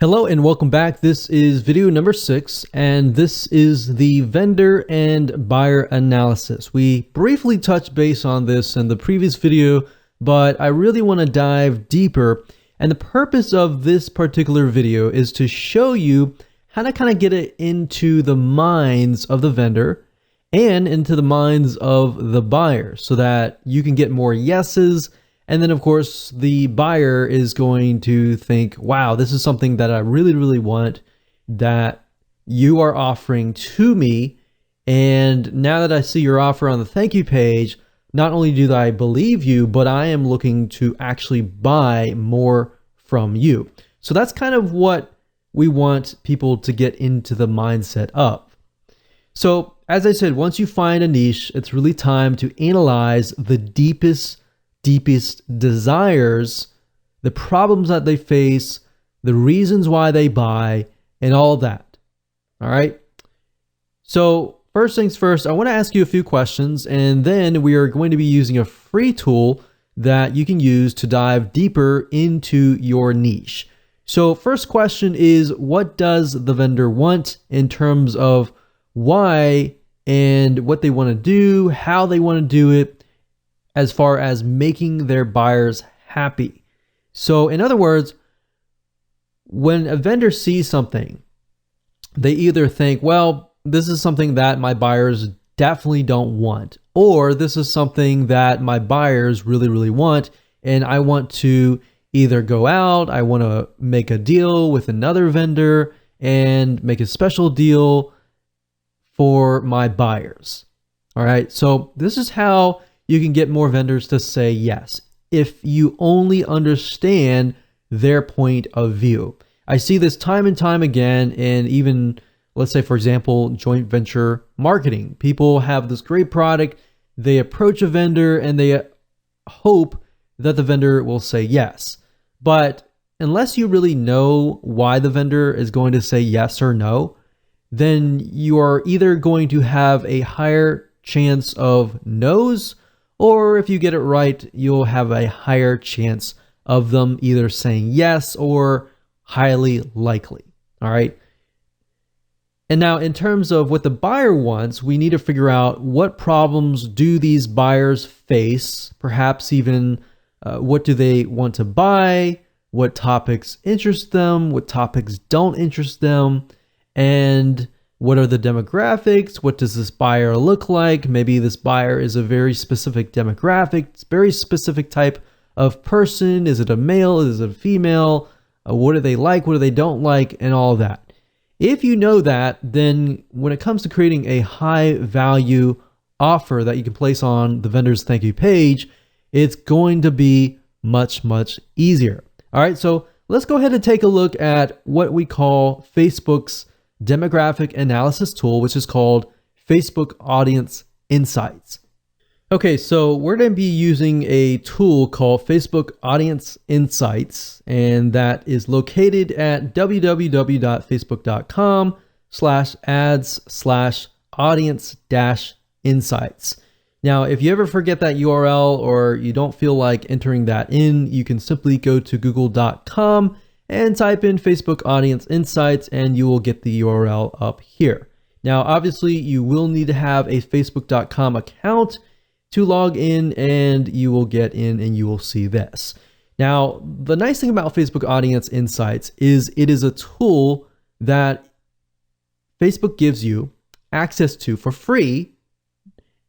Hello and welcome back. This is video number 6, and this is the vendor and buyer analysis. We briefly touched base on this in the previous video, but I really want to dive deeper. And the purpose of this particular video is to show you how to kind of get it into the minds of the vendor and into the minds of the buyer so that you can get more yeses. And then, of course, the buyer is going to think, wow, this is something that I really, really want that you are offering to me. And now that I see your offer on the thank you page, not only do I believe you, but I am looking to actually buy more from you. So that's kind of what we want people to get into the mindset of. So as I said, once you find a niche, it's really time to analyze the deepest desires, the problems that they face, the reasons why they buy, and all that. All right. So first things first, I want to ask you a few questions, and then we are going to be using a free tool that you can use to dive deeper into your niche. So first question is, what does the vendor want in terms of why and what they want to do, how they want to do it, as far as making their buyers happy. So in other words, when a vendor sees something, they either think, well, this is something that my buyers definitely don't want, or this is something that my buyers really, really want, and I want to either go out, I want to make a deal with another vendor and make a special deal for my buyers. All right, so this is how you can get more vendors to say yes if you only understand their point of view. I see this time and time again, and even, let's say, for example, joint venture marketing. People have this great product, they approach a vendor, and they hope that the vendor will say yes. But unless you really know why the vendor is going to say yes or no, then you are either going to have a higher chance of no's, or if you get it right, you'll have a higher chance of them either saying yes or highly likely. All right. And now in terms of what the buyer wants, we need to figure out what problems do these buyers face, perhaps even what do they want to buy, what topics interest them, what topics don't interest them, and what are the demographics? What does this buyer look like? Maybe this buyer is a very specific demographic, very specific type of person. Is it a male? Is it a female? What do they like? What do they don't like? And all of that. If you know that, then when it comes to creating a high value offer that you can place on the vendor's thank you page, it's going to be much, much easier. All right, so let's go ahead and take a look at what we call Facebook's demographic analysis tool, which is called Facebook Audience Insights. Okay, so we're going to be using a tool called Facebook Audience Insights, and that is located at www.facebook.com/ads/audience-insights. Now, if you ever forget that URL or you don't feel like entering that in, you can simply go to google.com and type in Facebook Audience Insights, and you will get the URL up here. Now, obviously, you will need to have a facebook.com account to log in, and you will get in and you will see this. Now, the nice thing about Facebook Audience Insights is it is a tool that Facebook gives you access to for free.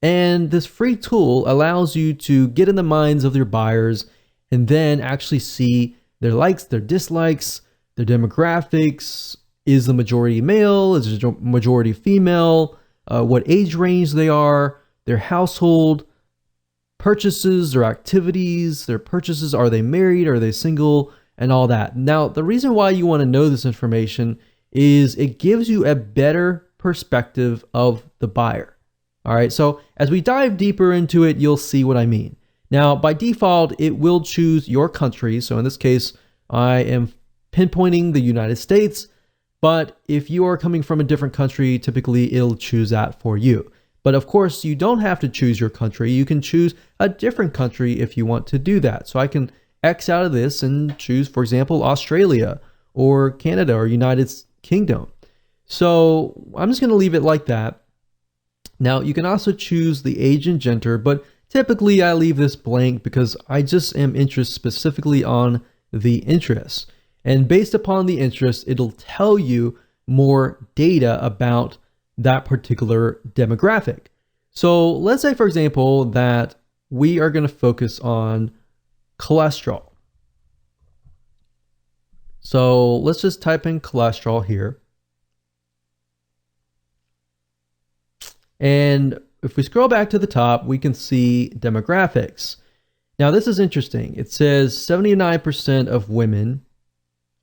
And this free tool allows you to get in the minds of your buyers and then actually see their likes, their dislikes, their demographics. Is the majority male? Is the majority female? What age range they are, their household, purchases, their activities, their purchases. Are they married? Are they single? And all that. Now, the reason why you want to know this information is it gives you a better perspective of the buyer. All right, so as we dive deeper into it, you'll see what I mean. Now, by default, it will choose your country. So in this case, I am pinpointing the United States, but if you are coming from a different country, typically it'll choose that for you. But of course, you don't have to choose your country. You can choose a different country if you want to do that. So I can X out of this and choose, for example, Australia or Canada or United Kingdom. So I'm just going to leave it like that. Now, you can also choose the age and gender, but typically I leave this blank because I just am interested specifically on the interest. And based upon the interest, it'll tell you more data about that particular demographic. So let's say, for example, that we are going to focus on cholesterol. So let's just type in cholesterol here. And if we scroll back to the top, we can see demographics. Now, this is interesting. It says 79% of women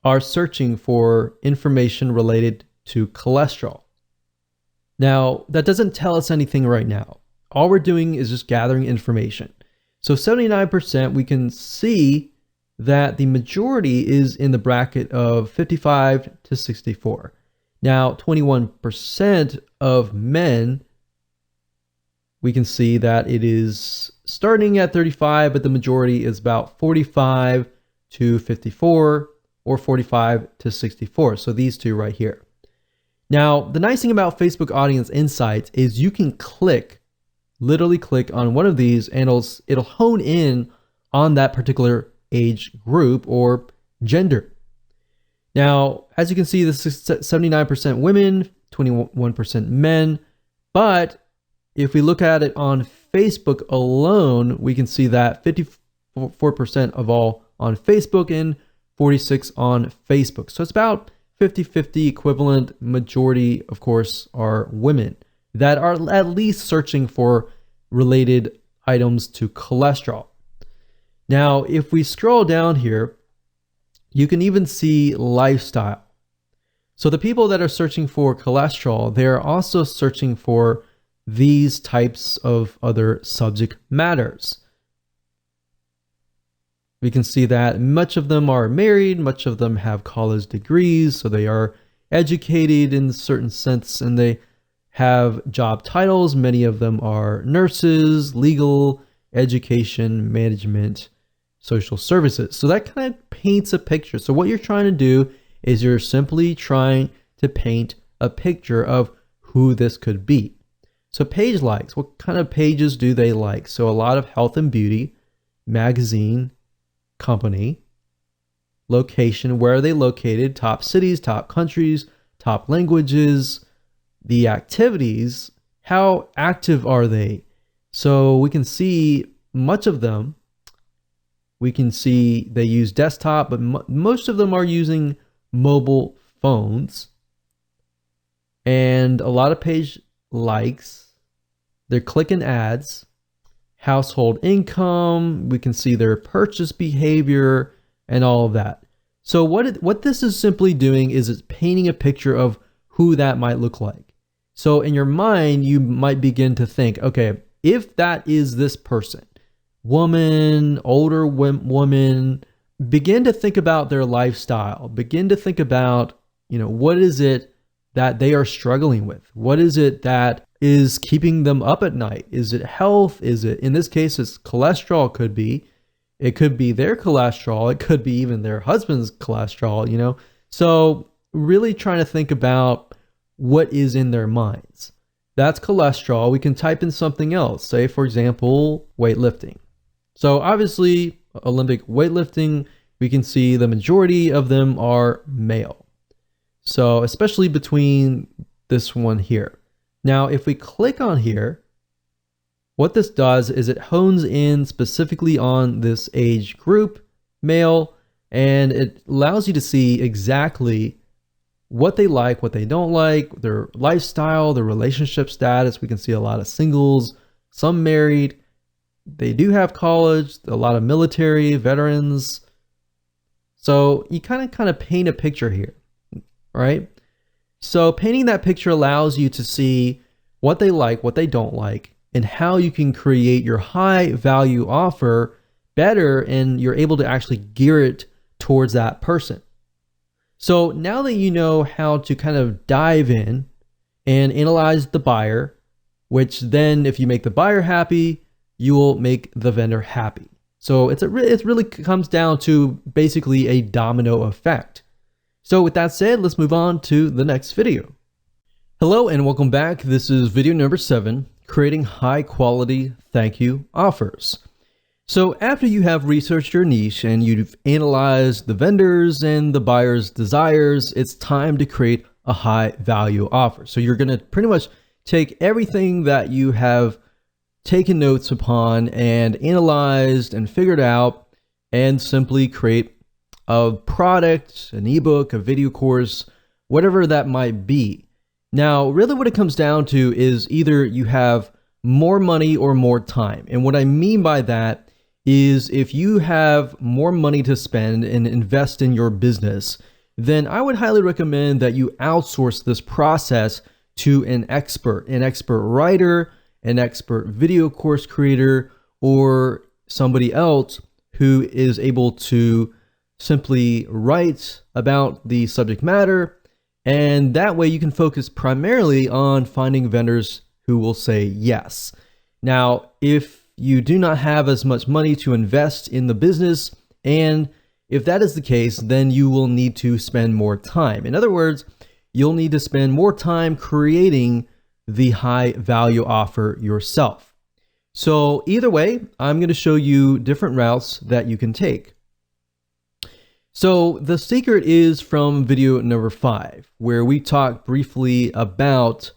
are searching for information related to cholesterol. Now, that doesn't tell us anything right now. All we're doing is just gathering information. So 79%, we can see that the majority is in the bracket of 55 to 64. Now, 21% of men, we can see that it is starting at 35, but the majority is about 45 to 54 or 45 to 64. So these two right here. Now, the nice thing about Facebook Audience Insights is you can literally click on one of these and it'll hone in on that particular age group or gender. Now, as you can see, this is 79% women, 21% men, but if we look at it on Facebook alone, we can see that 54% of all on Facebook and 46 on Facebook. So it's about 50-50 equivalent. Majority, of course, are women that are at least searching for related items to cholesterol. Now, if we scroll down here, you can even see lifestyle. So the people that are searching for cholesterol, they're also searching for these types of other subject matters. We can see that much of them are married, much of them have college degrees, so they are educated in a certain sense, and they have job titles. Many of them are nurses, legal, education, management, social services. So that kind of paints a picture. So what you're trying to do is you're simply trying to paint a picture of who this could be. So page likes, what kind of pages do they like? So a lot of health and beauty, magazine, company, location, where are they located, top cities, top countries, top languages, the activities, how active are they? So we can see much of them. We can see they use desktop, but most of them are using mobile phones. And a lot of page likes. They're clicking ads, household income. We can see their purchase behavior and all of that. So what this is simply doing is it's painting a picture of who that might look like. So in your mind, you might begin to think, okay, if that is this person, woman, older woman, begin to think about their lifestyle. Begin to think about, what is it that they are struggling with? What is it that is keeping them up at night? Is it health? Is it, in this case, it's cholesterol? It could be their cholesterol. It could be even their husband's cholesterol, So really trying to think about what is in their minds. That's cholesterol. We can type in something else. Say, for example, weightlifting. So obviously, Olympic weightlifting, we can see the majority of them are male. So especially between this one here. Now, if we click on here, what this does is it hones in specifically on this age group, male, and it allows you to see exactly what they like, what they don't like, their lifestyle, their relationship status. We can see a lot of singles, some married. They do have college, a lot of military, veterans. So you kind of paint a picture here, right? So painting that picture allows you to see what they like, what they don't like, and how you can create your high value offer better, and you're able to actually gear it towards that person. So now that you know how to kind of dive in and analyze the buyer, which then if you make the buyer happy, you will make the vendor happy. So it really comes down to basically a domino effect. So with that said, let's move on to the next video. Hello and welcome back. This is video number 7, creating high quality thank you offers. So after you have researched your niche and you've analyzed the vendors and the buyer's desires, it's time to create a high value offer. So you're going to pretty much take everything that you have taken notes upon and analyzed and figured out and simply create a product, an ebook, a video course, whatever that might be. Now, really what it comes down to is either you have more money or more time. And what I mean by that is if you have more money to spend and invest in your business, then I would highly recommend that you outsource this process to an expert writer, an expert video course creator, or somebody else who is able to simply write about the subject matter. And that way you can focus primarily on finding vendors who will say yes. Now, if you do not have as much money to invest in the business, and if that is the case, then you will need to spend more time. In other words, you'll need to spend more time creating the high value offer yourself. So either way, I'm going to show you different routes that you can take. So the secret is from video number 5, where we talked briefly about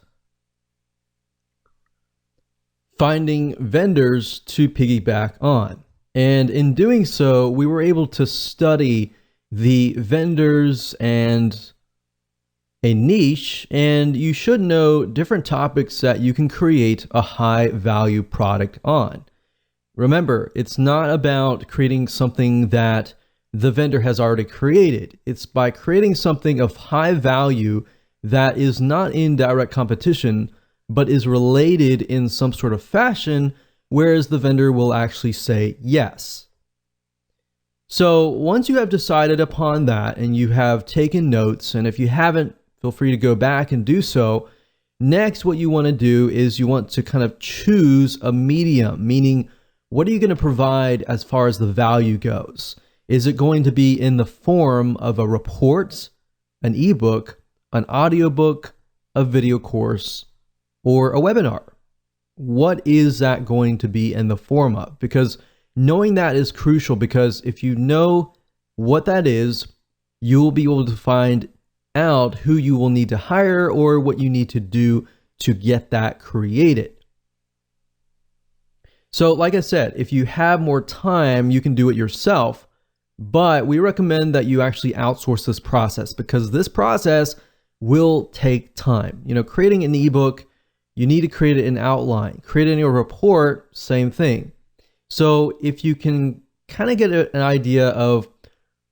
finding vendors to piggyback on. And in doing so, we were able to study the vendors and a niche, and you should know different topics that you can create a high value product on. Remember, it's not about creating something that the vendor has already created. It's by creating something of high value that is not in direct competition, but is related in some sort of fashion, whereas the vendor will actually say yes. So once you have decided upon that and you have taken notes, and if you haven't, feel free to go back and do so. Next, what you want to do is you want to kind of choose a medium, meaning what are you going to provide as far as the value goes? Is it going to be in the form of a report, an ebook, an audiobook, a video course, or a webinar? What is that going to be in the form of? Because knowing that is crucial, because if you know what that is, you will be able to find out who you will need to hire or what you need to do to get that created. So like I said, if you have more time, you can do it yourself, but we recommend that you actually outsource this process, because this process will take time. You know, creating an ebook, you need to create an outline. Creating a report, same thing. So if you can kind of get an idea of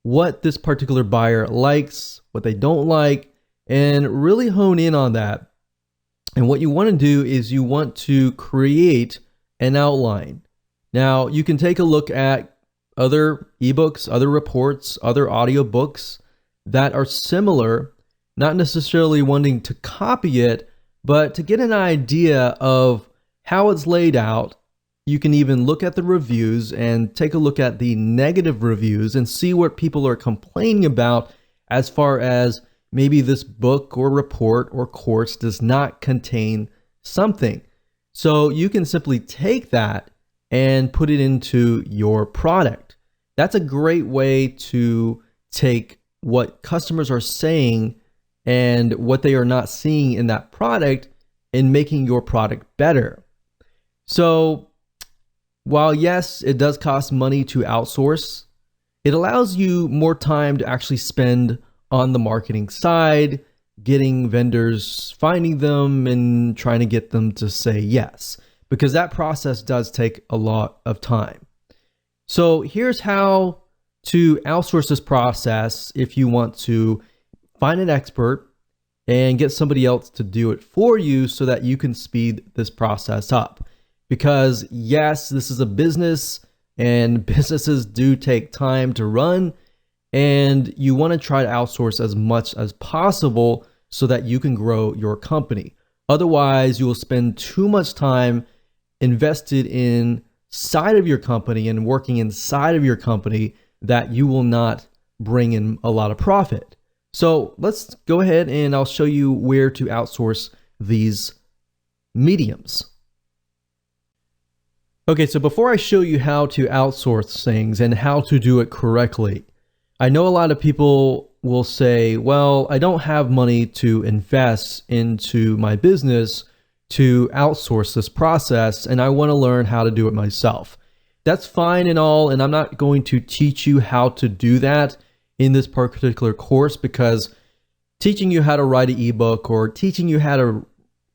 what this particular buyer likes, what they don't like, and really hone in on that. And what you want to do is you want to create an outline. Now, you can take a look at other ebooks, other reports, other audiobooks that are similar, not necessarily wanting to copy it, but to get an idea of how it's laid out. You can even look at the reviews and take a look at the negative reviews and see what people are complaining about as far as maybe this book or report or course does not contain something. So you can simply take that and put it into your product. That's a great way to take what customers are saying and what they are not seeing in that product and making your product better. So while yes, it does cost money to outsource, it allows you more time to actually spend on the marketing side, getting vendors, finding them, and trying to get them to say yes, because that process does take a lot of time. So here's how to outsource this process if you want to find an expert and get somebody else to do it for you so that you can speed this process up. Because yes, this is a business and businesses do take time to run, and you want to try to outsource as much as possible so that you can grow your company. Otherwise, you will spend too much time invested inside of your company and working inside of your company that you will not bring in a lot of profit. So let's go ahead and I'll show you where to outsource these mediums. Okay, so before I show you how to outsource things and how to do it correctly, I know a lot of people will say, well, I don't have money to invest into my business to outsource this process, and I want to learn how to do it myself. That's fine and all, and I'm not going to teach you how to do that in this particular course, because teaching you how to write an ebook or teaching you how to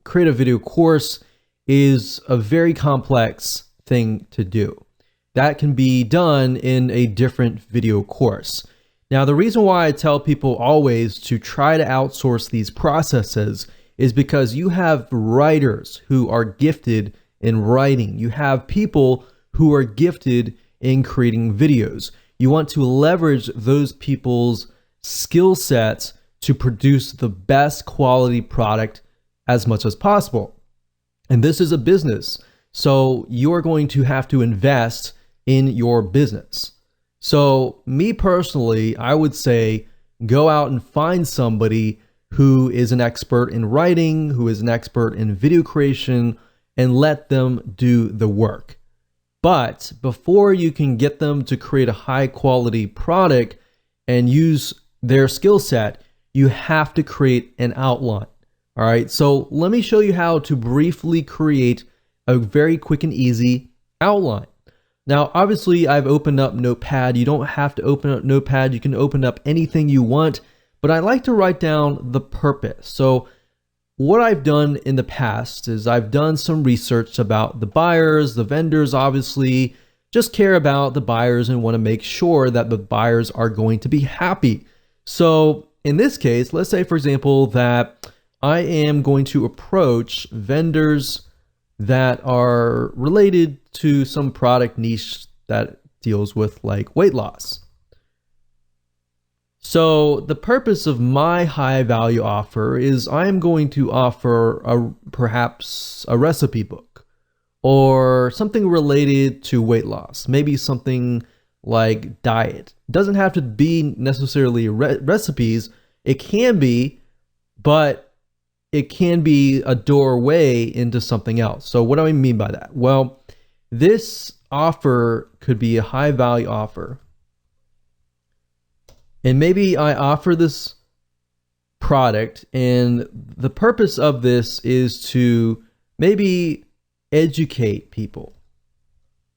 create a video course is a very complex thing to do. That can be done in a different video course. Now, the reason why I tell people always to try to outsource these processes is because you have writers who are gifted in writing. You have people who are gifted in creating videos. You want to leverage those people's skill sets to produce the best quality product as much as possible. And this is a business, so you're going to have to invest in your business. So me personally, I would say go out and find somebody who is an expert in writing, who is an expert in video creation, and let them do the work. But before you can get them to create a high quality product and use their skill set, you have to create an outline. All right, so let me show you how to briefly create a very quick and easy outline. Now, obviously, I've opened up Notepad. You don't have to open up Notepad. You can open up anything you want, but I like to write down the purpose. So what I've done in the past is I've done some research about the buyers, the vendors, obviously, just care about the buyers and want to make sure that the buyers are going to be happy. So in this case, let's say, for example, that I am going to approach vendors that are related to some product niche that deals with like weight loss. So the purpose of my high value offer is I am going to offer perhaps a recipe book or something related to weight loss, maybe something like diet. It doesn't have to be necessarily recipes. It can be, but it can be a doorway into something else. So what do I mean by that? Well, this offer could be a high value offer. And maybe I offer this product, and the purpose of this is to maybe educate people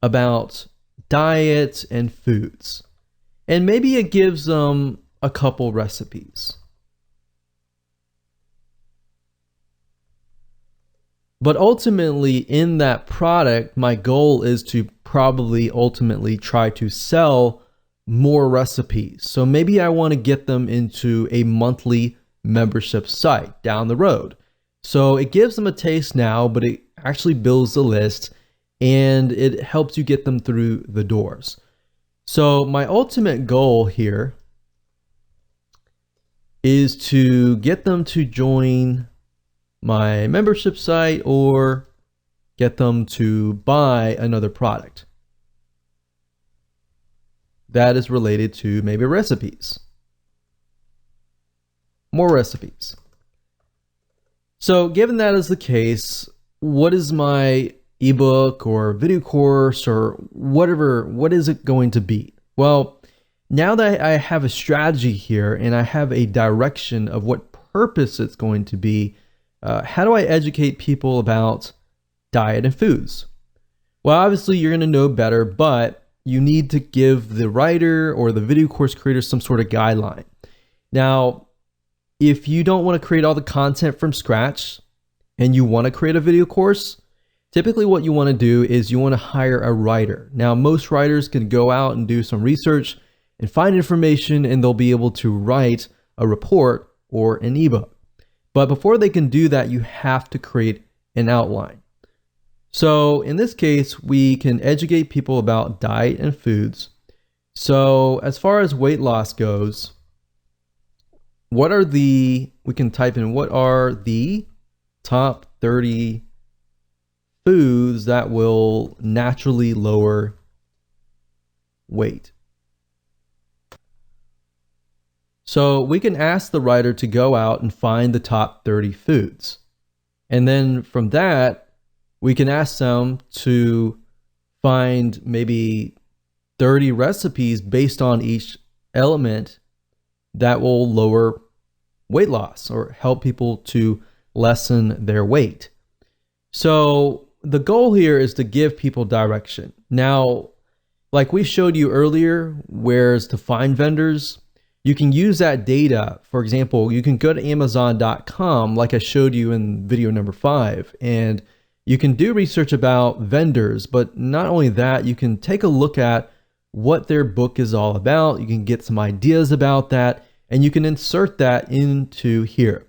about diet and foods. And maybe it gives them a couple recipes. But ultimately, in that product, my goal is to probably ultimately try to sell more recipes. So maybe I want to get them into a monthly membership site down the road. So it gives them a taste now, but it actually builds the list and it helps you get them through the doors. So my ultimate goal here is to get them to join my membership site or get them to buy another product that is related to maybe recipes. More recipes. So given that is the case, what is my ebook or video course or whatever, what is it going to be? Well, now that I have a strategy here and I have a direction of what purpose it's going to be, how do I educate people about diet and foods? Well, obviously you're going to know better, but you need to give the writer or the video course creator some sort of guideline. Now, if you don't want to create all the content from scratch and you want to create a video course, typically what you want to do is you want to hire a writer. Now, most writers can go out and do some research and find information, and they'll be able to write a report or an ebook. But before they can do that, you have to create an outline. So in this case, we can educate people about diet and foods. So as far as weight loss goes, we can type in what are the top 30 foods that will naturally lower weight. So we can ask the writer to go out and find the top 30 foods. And then from that, we can ask them to find maybe 30 recipes based on each element that will lower weight loss or help people to lessen their weight. So the goal here is to give people direction. Now, like we showed you earlier, where's to find vendors, you can use that data. For example, you can go to Amazon.com, like I showed you in video number 5, and you can do research about vendors. But not only that, you can take a look at what their book is all about. You can get some ideas about that, and you can insert that into here.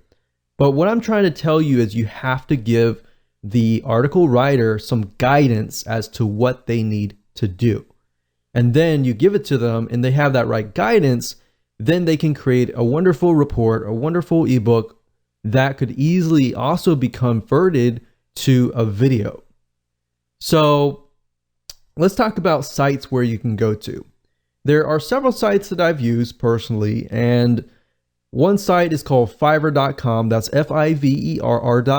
But what I'm trying to tell you is you have to give the article writer some guidance as to what they need to do. And then you give it to them and they have that right guidance, then they can create a wonderful report, a wonderful ebook that could easily also be converted to a video. So let's talk about sites where you can go to. There are several sites that I've used personally, and one site is called Fiverr.com. That's Fiverr.com.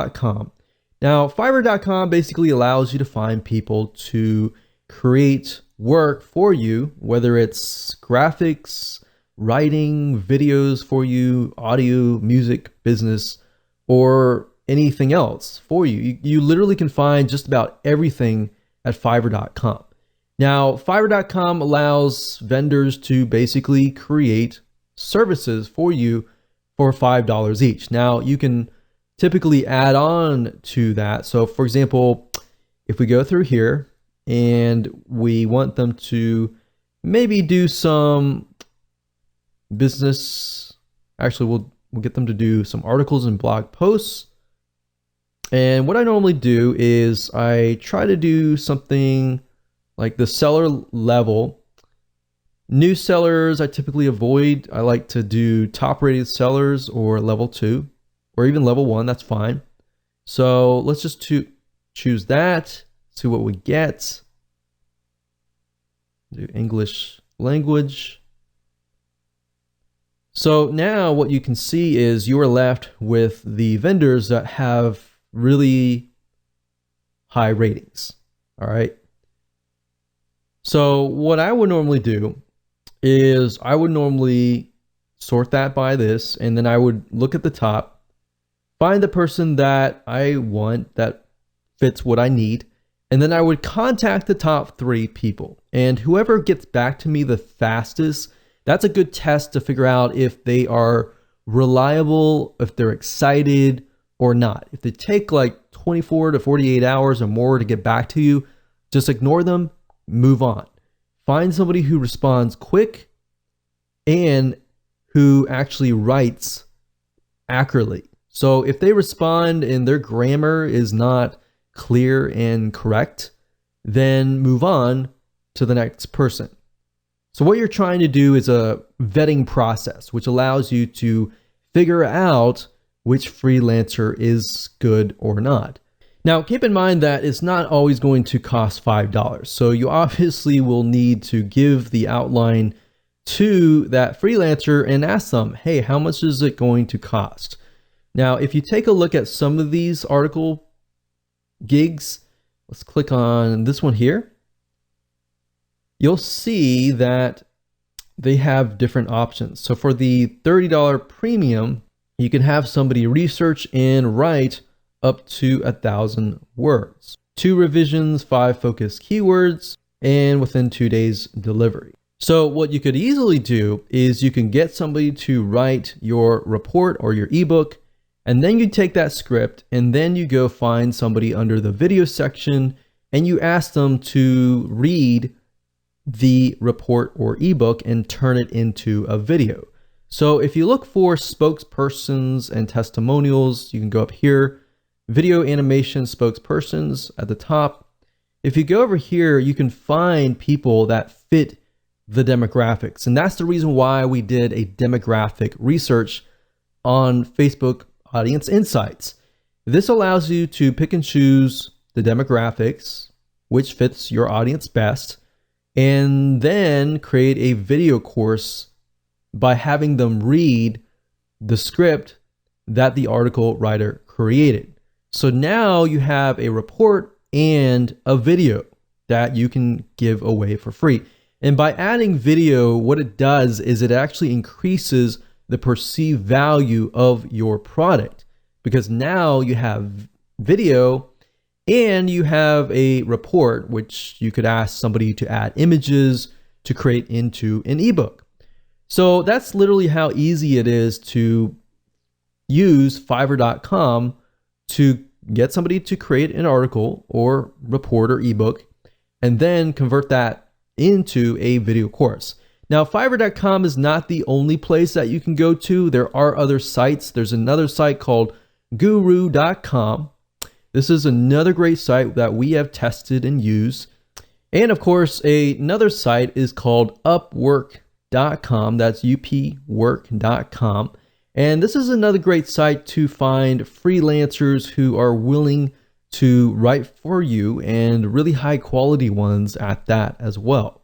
Now, Fiverr.com basically allows you to find people to create work for you, whether it's graphics, writing, videos for you, audio, music, business, or anything else for you. You literally can find just about everything at Fiverr.com. Now, Fiverr.com allows vendors to basically create services for you for $5 each. Now, you can typically add on to that. So for example, if we go through here and we want them to maybe do some business, actually we'll get them to do some articles and blog posts. And what I normally do is I try to do something like the seller level. New sellers I typically avoid. I like to do top rated sellers or level 2 or even level 1, that's fine. So let's just choose that, see what we get. Do English language. So now what you can see is you are left with the vendors that have really high ratings. All right. So what I would normally do is I would normally sort that by this, and then I would look at the top, find the person that I want that fits what I need, and then I would contact the top 3 people. And whoever gets back to me the fastest, that's a good test to figure out if they are reliable, if they're excited or not. If they take like 24 to 48 hours or more to get back to you, just ignore them, move on. Find somebody who responds quick and who actually writes accurately. So if they respond and their grammar is not clear and correct, then move on to the next person. So what you're trying to do is a vetting process, which allows you to figure out which freelancer is good or not. Now, keep in mind that it's not always going to cost $5. So you obviously will need to give the outline to that freelancer and ask them, hey, how much is it going to cost? Now, if you take a look at some of these article gigs, let's click on this one here. You'll see that they have different options. So for the $30 premium, you can have somebody research and write up to 1,000 words, 2 revisions, 5 focused keywords, and within 2 days delivery. So what you could easily do is you can get somebody to write your report or your ebook, and then you take that script and then you go find somebody under the video section and you ask them to read the report or ebook and turn it into a video. So if you look for spokespersons and testimonials, you can go up here, video animation spokespersons at the top. If you go over here, you can find people that fit the demographics. And that's the reason why we did a demographic research on Facebook Audience Insights. This allows you to pick and choose the demographics, which fits your audience best, and then create a video course by having them read the script that the article writer created. So now you have a report and a video that you can give away for free. And by adding video, what it does is it actually increases the perceived value of your product, because now you have video and you have a report, which you could ask somebody to add images to create into an ebook. So that's literally how easy it is to use Fiverr.com to get somebody to create an article or report or ebook and then convert that into a video course. Now, Fiverr.com is not the only place that you can go to. There are other sites. There's another site called Guru.com. This is another great site that we have tested and used. And of course, another site is called Upwork.com. That's upwork.com. And this is another great site to find freelancers who are willing to write for you, and really high quality ones at that as well.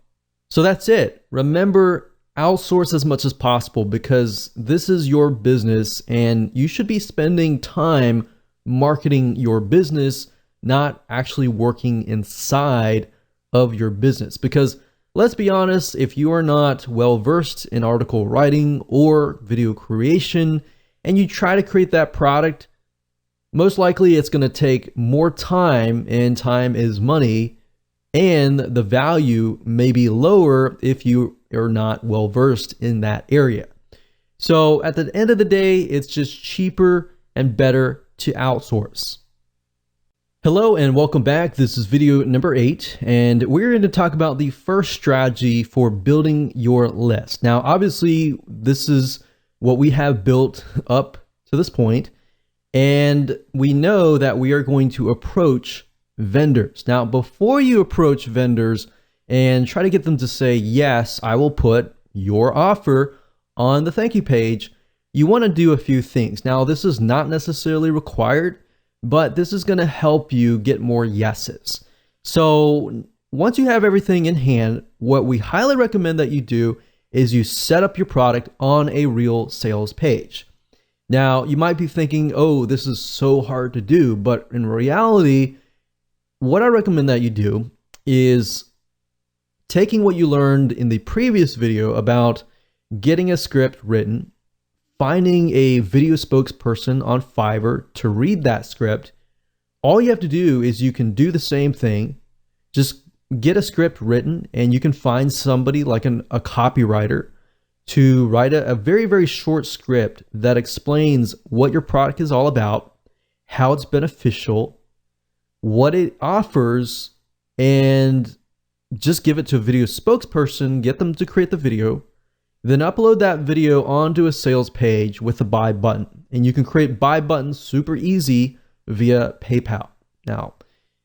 So that's it. Remember, outsource as much as possible, because this is your business and you should be spending time marketing your business, not actually working inside of your business. Because let's be honest, if you are not well versed in article writing or video creation and you try to create that product, most likely it's going to take more time, and time is money, and the value may be lower if you are not well versed in that area. So at the end of the day, it's just cheaper and better to outsource. Hello and welcome back. This is video number 8, and we're going to talk about the first strategy for building your list. Now, obviously, this is what we have built up to this point, and we know that we are going to approach vendors. Now, before you approach vendors and try to get them to say, yes, I will put your offer on the thank you page, you want to do a few things. Now, this is not necessarily required, but this is going to help you get more yeses. So once you have everything in hand, what we highly recommend that you do is you set up your product on a real sales page. Now, you might be thinking, oh, this is so hard to do, but in reality, what I recommend that you do is taking what you learned in the previous video about getting a script written, finding a video spokesperson on Fiverr to read that script. All you have to do is you can do the same thing. Just get a script written, and you can find somebody like a copywriter to write a very, very short script that explains what your product is all about, how it's beneficial, what it offers, and just give it to a video spokesperson, get them to create the video, then upload that video onto a sales page with a buy button. And you can create buy buttons super easy via PayPal. Now,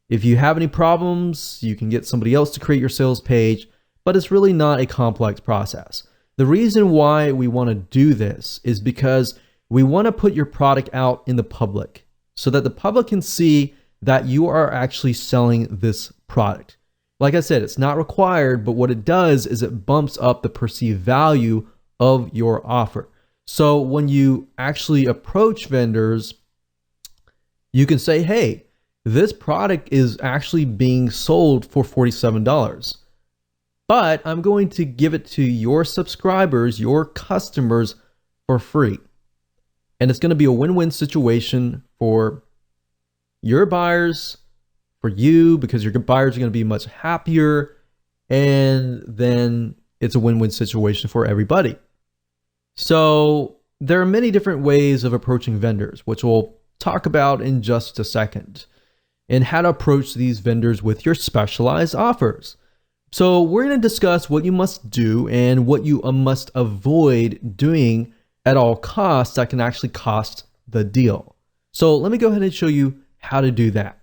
if you have any problems, you can get somebody else to create your sales page, but it's really not a complex process. The reason why we want to do this is because we want to put your product out in the public so that the public can see that you are actually selling this product. Like I said, it's not required, but what it does is it bumps up the perceived value of your offer. So when you actually approach vendors, you can say, hey, this product is actually being sold for $47, but I'm going to give it to your subscribers, your customers, for free. And it's going to be a win-win situation for your buyers, for you, because your buyers are going to be much happier, and then it's a win-win situation for everybody. So there are many different ways of approaching vendors, which we'll talk about in just a second, and how to approach these vendors with your specialized offers. So we're going to discuss what you must do and what you must avoid doing at all costs that can actually cost the deal. So let me go ahead and show you how to do that.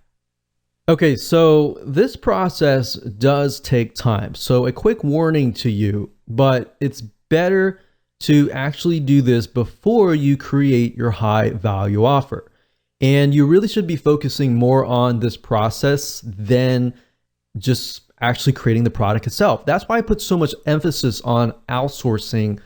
Okay, so this process does take time. So a quick warning to you, but it's better to actually do this before you create your high value offer. And you really should be focusing more on this process than just actually creating the product itself. That's why I put so much emphasis on outsourcing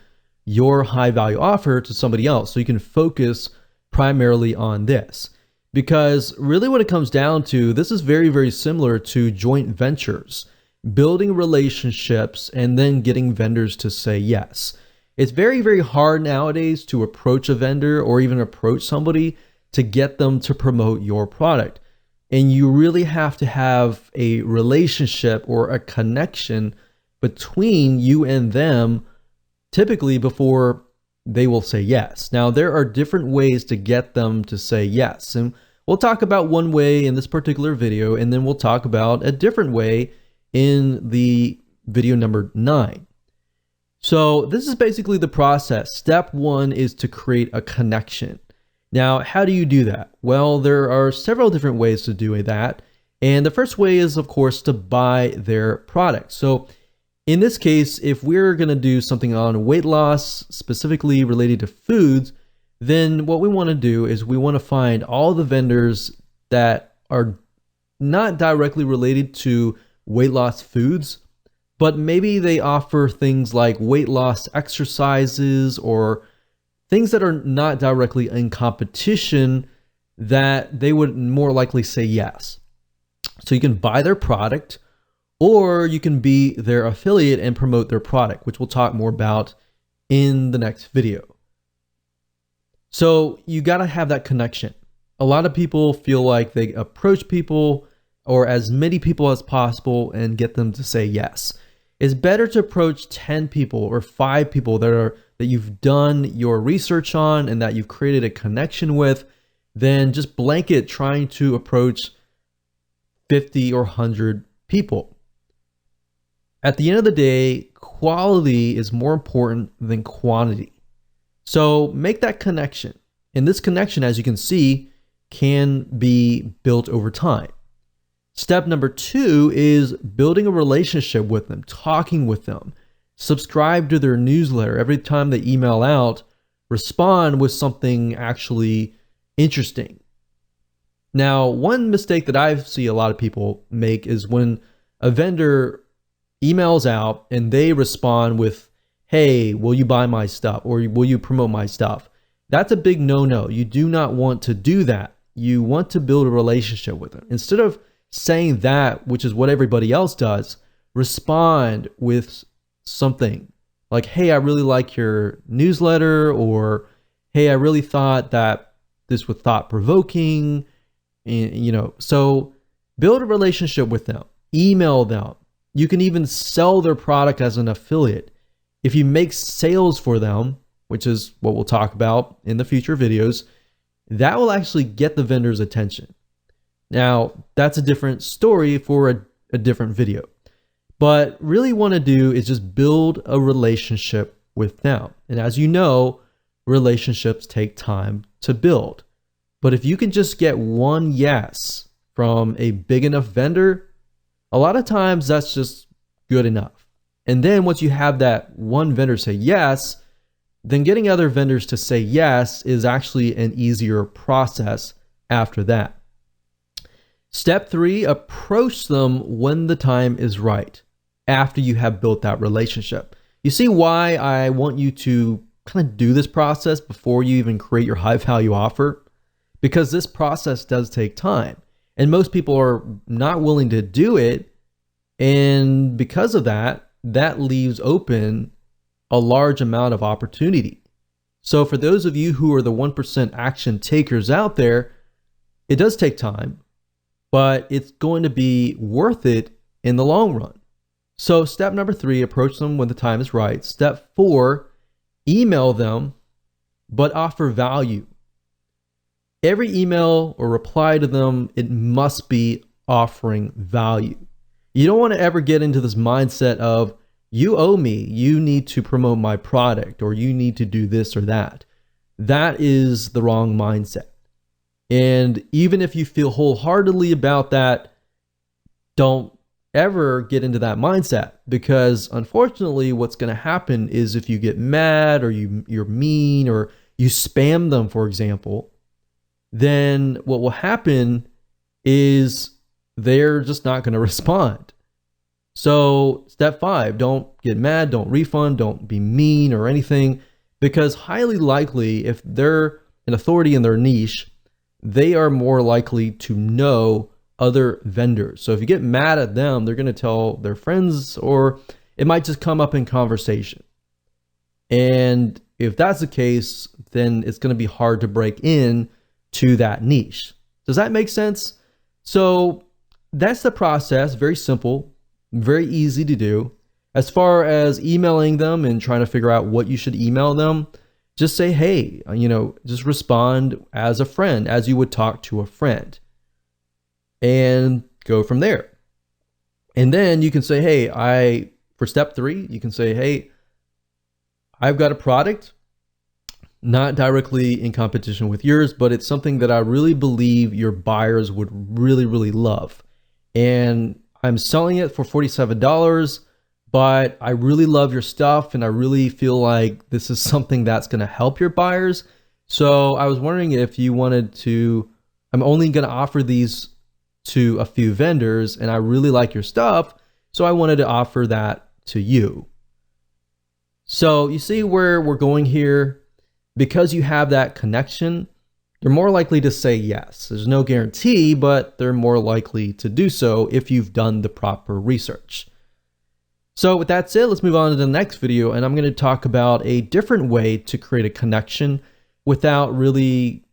your high value offer to somebody else so you can focus primarily on this. Because really what it comes down to, this is very, very similar to joint ventures, building relationships and then getting vendors to say yes. It's very, very hard nowadays to approach a vendor or even approach somebody to get them to promote your product. And you really have to have a relationship or a connection between you and them typically before they will say yes. Now, there are different ways to get them to say yes. And we'll talk about one way in this particular video, and then we'll talk about a different way in the video number 9. So this is basically the process. Step 1 is to create a connection. Now, how do you do that? Well, there are several different ways to do that. And the first way is, of course, to buy their product. So in this case, if we're going to do something on weight loss, specifically related to foods, then what we want to do is we want to find all the vendors that are not directly related to weight loss foods, but maybe they offer things like weight loss exercises or things that are not directly in competition that they would more likely say yes. So you can buy their product, or you can be their affiliate and promote their product, which we'll talk more about in the next video. So you got to have that connection. A lot of people feel like they approach people or as many people as possible and get them to say yes. It's better to approach 10 people or 5 people that you've done your research on and that you've created a connection with than just blanket trying to approach 50 or 100 people. At the end of the day, quality is more important than quantity. So make that connection. And this connection, as you can see, can be built over time. Step number 2 is building a relationship with them, talking with them. Subscribe to their newsletter. Every time they email out, respond with something actually interesting. Now, one mistake that I see a lot of people make is when a vendor emails out and they respond with, hey, will you buy my stuff or will you promote my stuff? That's a big no-no. You do not want to do that. You want to build a relationship with them. Instead of saying that, which is what everybody else does, respond with something like, hey, I really like your newsletter, or hey, I really thought that this was thought-provoking. So build a relationship with them, email them. You can even sell their product as an affiliate. If you make sales for them, which is what we'll talk about in the future videos, that will actually get the vendor's attention. Now, that's a different story for a different video. But really want to do is just build a relationship with them. And as you know, relationships take time to build. But if you can just get one yes from a big enough vendor, a lot of times that's just good enough. And then once you have that one vendor say yes, then getting other vendors to say yes is actually an easier process after that. Step 3, approach them when the time is right, after you have built that relationship. You see why I want you to kind of do this process before you even create your high value offer? Because this process does take time and most people are not willing to do it. And because of that, that leaves open a large amount of opportunity. So for those of you who are the 1% action takers out there, it does take time, but it's going to be worth it in the long run. So step number 3, approach them when the time is right. Step 4, email them, but offer value. Every email or reply to them, it must be offering value. You don't want to ever get into this mindset of, you owe me, you need to promote my product, or you need to do this or that. That is the wrong mindset. And even if you feel wholeheartedly about that, don't ever get into that mindset, because unfortunately what's going to happen is if you get mad, or you're mean, or you spam them, for example, then what will happen is they're just not going to respond. So step 5, don't get mad, don't refund, don't be mean or anything, because highly likely if they're an authority in their niche, they are more likely to know other vendors. So if you get mad at them, they're going to tell their friends, or it might just come up in conversation. And if that's the case, then it's going to be hard to break in to that niche. Does that make sense? So that's the process. Very simple, very easy to do. As far as emailing them and trying to figure out what you should email them, just say, hey, just respond as a friend, as you would talk to a friend, and go from there. And then you can say, hey, for step 3, you can say, hey, I've got a product, not directly in competition with yours, but it's something that I really believe your buyers would really, really love. And I'm selling it for $47, but I really love your stuff, and I really feel like this is something that's going to help your buyers. So I was wondering if you wanted to, I'm only going to offer these to a few vendors, and I really like your stuff, so I wanted to offer that to you. So you see where we're going here? Because you have that connection, they're more likely to say yes. There's no guarantee, but they're more likely to do so if you've done the proper research. So with that said, let's move on to the next video, and I'm going to talk about a different way to create a connection without really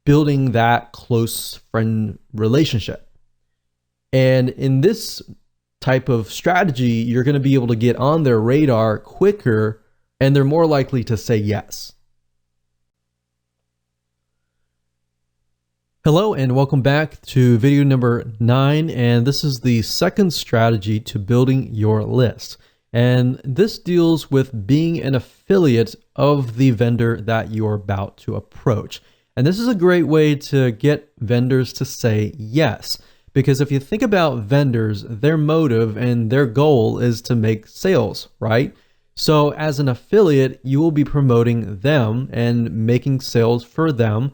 building that close friend relationship. And in this type of strategy, you're going to be able to get on their radar quicker, and they're more likely to say yes. Hello and welcome back to video number 9, and this is the second strategy to building your list. And this deals with being an affiliate of the vendor that you're about to approach. And this is a great way to get vendors to say yes, because if you think about vendors, their motive and their goal is to make sales, right? So as an affiliate, you will be promoting them and making sales for them.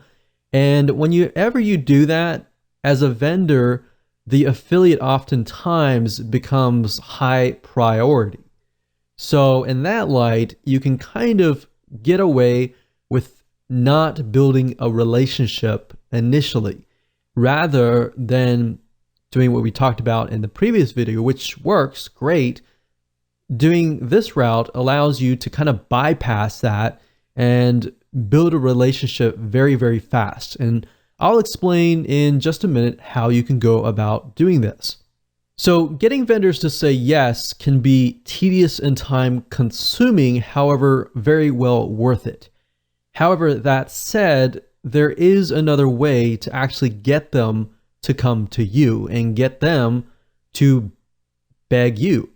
And whenever you do that as a vendor, the affiliate oftentimes becomes high priority. So in that light, you can kind of get away with not building a relationship initially, rather than doing what we talked about in the previous video, which works great. Doing this route allows you to kind of bypass that and build a relationship very, very fast. And I'll explain in just a minute how you can go about doing this. So getting vendors to say yes can be tedious and time consuming, however, very well worth it. However, that said, there is another way to actually get them to come to you and get them to beg you.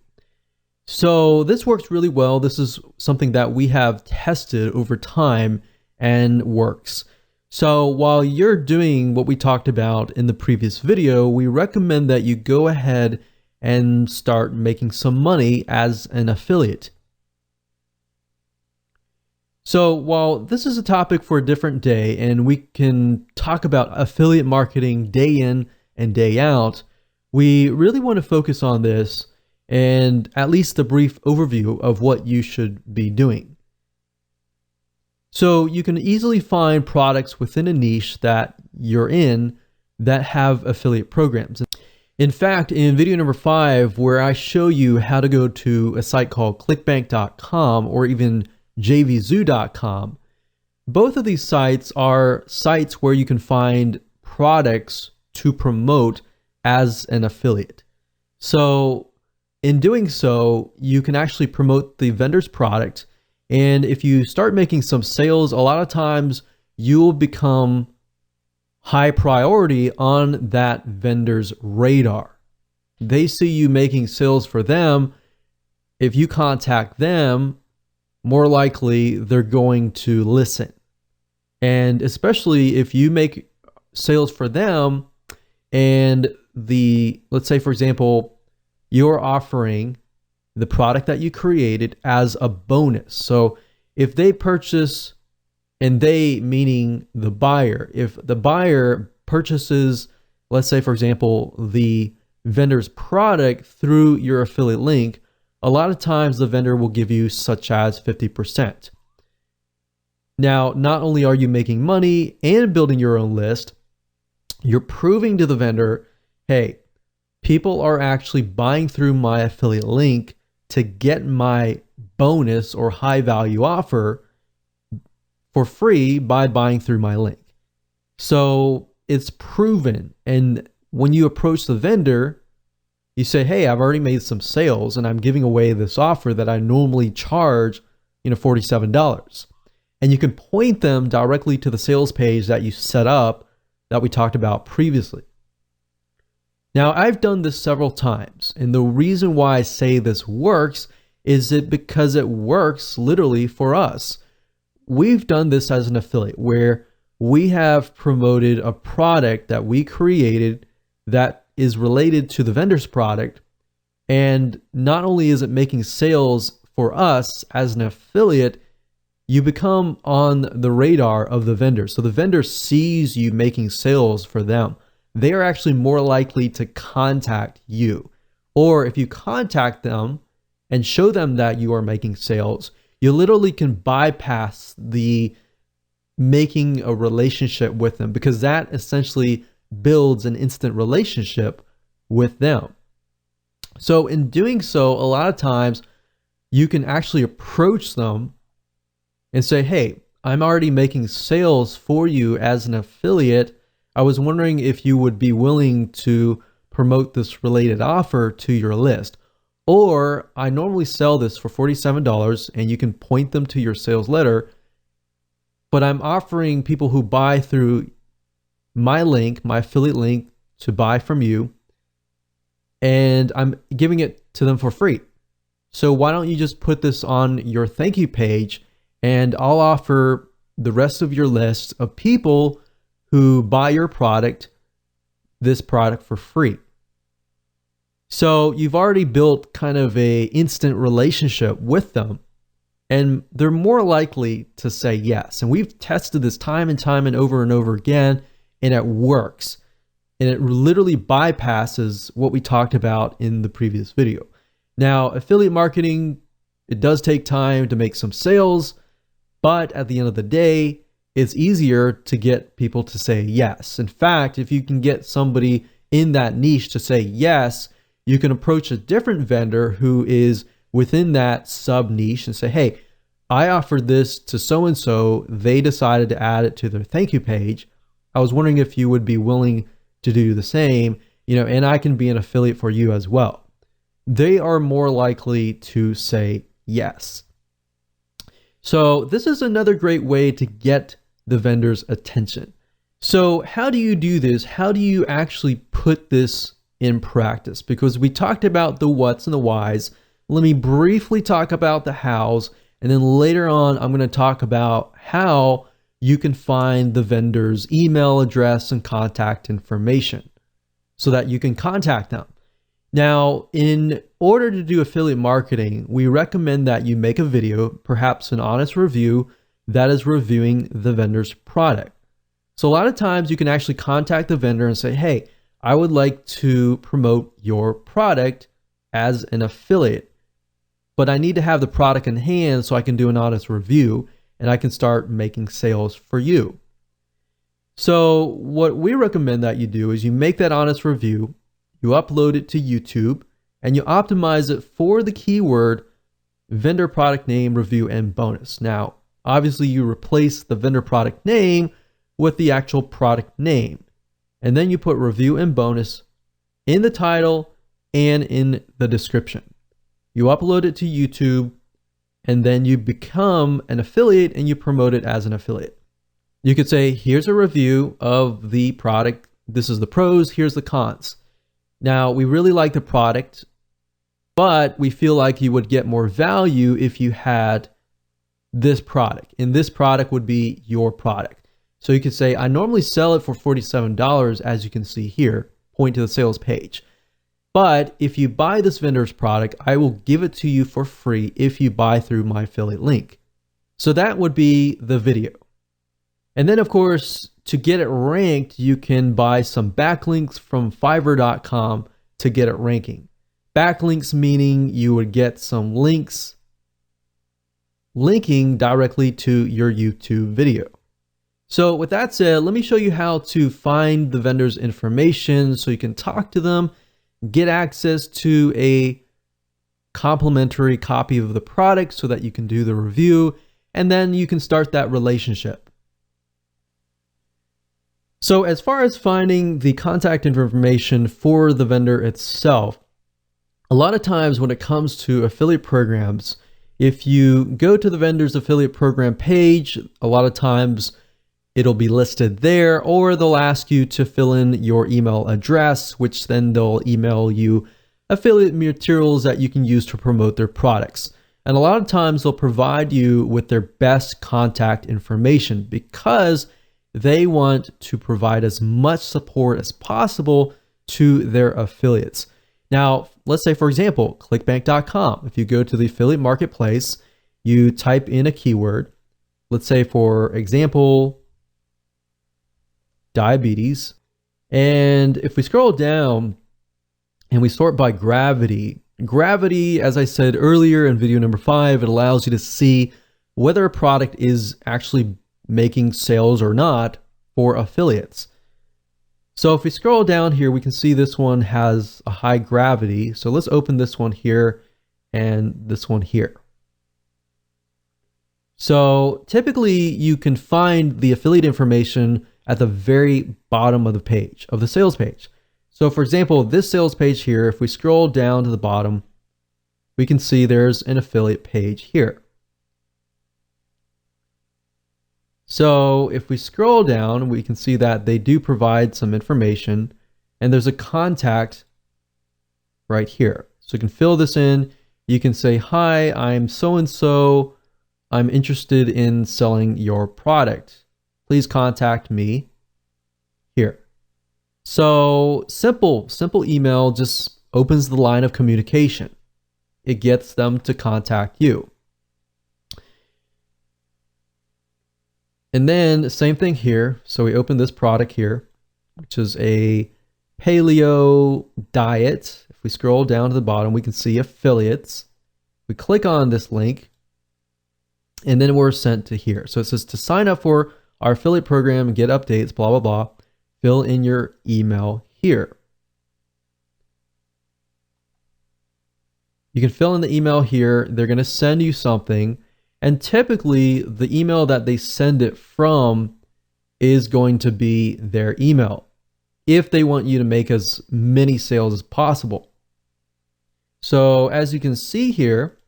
So this works really well. This is something that we have tested over time and works. So while you're doing what we talked about in the previous video, we recommend that you go ahead and start making some money as an affiliate. So while this is a topic for a different day, and we can talk about affiliate marketing day in and day out, we really want to focus on this and at least a brief overview of what you should be doing. So you can easily find products within a niche that you're in that have affiliate programs. In fact, in video number 5, where I show you how to go to a site called clickbank.com or even jvzoo.com, both of these sites are sites where you can find products to promote as an affiliate. So in doing so, you can actually promote the vendor's product. And if you start making some sales, a lot of times you'll become high priority on that vendor's radar. they see you making sales for them, if you contact them, more likely they're going to listen. And especially if you make sales for them and let's say, for example, you're offering the product that you created as a bonus. So if they purchase, and they meaning the buyer, if the buyer purchases, let's say, for example, the vendor's product through your affiliate link, a lot of times the vendor will give you such as 50%. Now, not only are you making money and building your own list, you're proving to the vendor, hey, people are actually buying through my affiliate link to get my bonus or high value offer for free by buying through my link. So it's proven. And when you approach the vendor, you say, hey, I've already made some sales and I'm giving away this offer that I normally charge, $47. And you can point them directly to the sales page that you set up that we talked about previously. Now, I've done this several times, and the reason why I say this works is because it works literally for us. We've done this as an affiliate where we have promoted a product that we created that is related to the vendor's product, and not only is it making sales for us as an affiliate, you become on the radar of the vendor. So the vendor sees you making sales for them. They are actually more likely to contact you. Or if you contact them and show them that you are making sales, you literally can bypass the making a relationship with them, because that essentially builds an instant relationship with them. So in doing so, a lot of times you can actually approach them and say, hey, I'm already making sales for you as an affiliate. I was wondering if you would be willing to promote this related offer to your list. Or I normally sell this for $47, and you can point them to your sales letter, but I'm offering people who buy through my link, my affiliate link, to buy from you, and I'm giving it to them for free. So why don't you just put this on your thank you page, and I'll offer the rest of your list of people who buy your product, this product for free. So you've already built kind of a instant relationship with them, and they're more likely to say yes. And we've tested this time and over again, and it works. And it literally bypasses what we talked about in the previous video. Now, affiliate marketing, it does take time to make some sales, but at the end of the day, it's easier to get people to say yes. In fact, if you can get somebody in that niche to say yes, you can approach a different vendor who is within that sub niche and say, hey, I offered this to so-and-so. They decided to add it to their thank you page. I was wondering if you would be willing to do the same, and I can be an affiliate for you as well. They are more likely to say yes. So this is another great way to get the vendor's attention. So how do you do this? How do you actually put this in practice? Because we talked about the what's and the whys. Let me briefly talk about the hows, and then later on, I'm going to talk about how you can find the vendor's email address and contact information so that you can contact them. Now, in order to do affiliate marketing, we recommend that you make a video, perhaps an honest review that is reviewing the vendor's product. So a lot of times you can actually contact the vendor and say, hey, I would like to promote your product as an affiliate, but I need to have the product in hand so I can do an honest review and I can start making sales for you. So what we recommend that you do is you make that honest review, you upload it to YouTube, and you optimize it for the keyword vendor product name, review, and bonus. Now, obviously you replace the vendor product name with the actual product name. And then you put review and bonus in the title and in the description. You upload it to YouTube, and then you become an affiliate and you promote it as an affiliate. You could say, here's a review of the product. This is the pros, here's the cons. Now, we really like the product, but we feel like you would get more value if you had this product. And this product would be your product. So you could say, I normally sell it for $47, as you can see here, point to the sales page. But if you buy this vendor's product, I will give it to you for free if you buy through my affiliate link. So that would be the video. And then of course, to get it ranked, you can buy some backlinks from Fiverr.com to get it ranking. Backlinks meaning you would get some links linking directly to your YouTube video. So with that said, let me show you how to find the vendor's information so you can talk to them, get access to a complimentary copy of the product so that you can do the review, and then you can start that relationship. So as far as finding the contact information for the vendor itself, a lot of times when it comes to affiliate programs, if you go to the vendor's affiliate program page, a lot of times it'll be listed there, or they'll ask you to fill in your email address, which then they'll email you affiliate materials that you can use to promote their products. And a lot of times they'll provide you with their best contact information because they want to provide as much support as possible to their affiliates. Now, let's say, for example, clickbank.com. If you go to the affiliate marketplace, you type in a keyword, let's say, for example, diabetes. And if we scroll down and we sort by gravity, as I said earlier in video number 5, it allows you to see whether a product is actually making sales or not for affiliates. So if we scroll down here, we can see this one has a high gravity. So let's open this one here and this one here. So typically you can find the affiliate information at the very bottom of the page, of the sales page. So for example, this sales page here, if we scroll down to the bottom, we can see there's an affiliate page here. So if we scroll down, we can see that they do provide some information, and there's a contact right here. So you can fill this in. You can say, hi, I'm so-and-so. I'm interested in selling your product. Please contact me here. So simple email just opens the line of communication. It gets them to contact you. And then same thing here. So we open this product here, which is a paleo diet. If we scroll down to the bottom, we can see affiliates. We click on this link and then we're sent to here. So it says to sign up for our affiliate program and get updates, blah, blah, blah. Fill in your email here. You can fill in the email here. They're going to send you something. And typically the email that they send it from is going to be their email if they want you to make as many sales as possible. So as you can see here,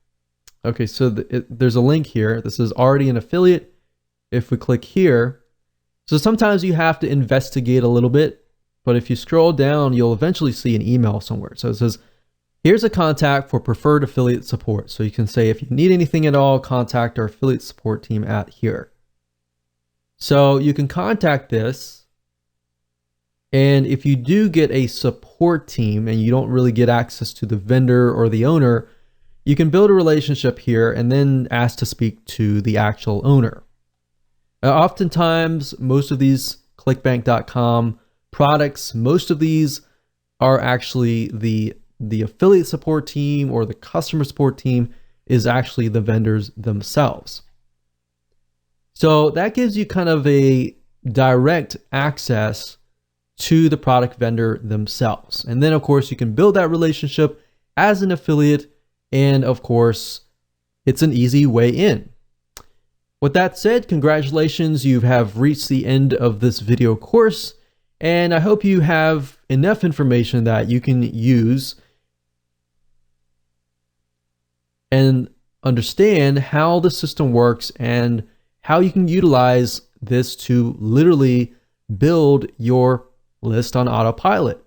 okay, so there's a link here. This is already an affiliate. If we click here, so sometimes you have to investigate a little bit, but if you scroll down, you'll eventually see an email somewhere. So it says, here's a contact for preferred affiliate support. So you can say, if you need anything at all, contact our affiliate support team at here. So you can contact this. And if you do get a support team and you don't really get access to the vendor or the owner, you can build a relationship here and then ask to speak to the actual owner. Oftentimes, most of these clickbank.com products, most of these are actually the affiliate support team or the customer support team is actually the vendors themselves. So that gives you kind of a direct access to the product vendor themselves. And then of course you can build that relationship as an affiliate, and of course it's an easy way in. With that said, congratulations, you have reached the end of this video course, and I hope you have enough information that you can use and understand how the system works and how you can utilize this to literally build your list on autopilot.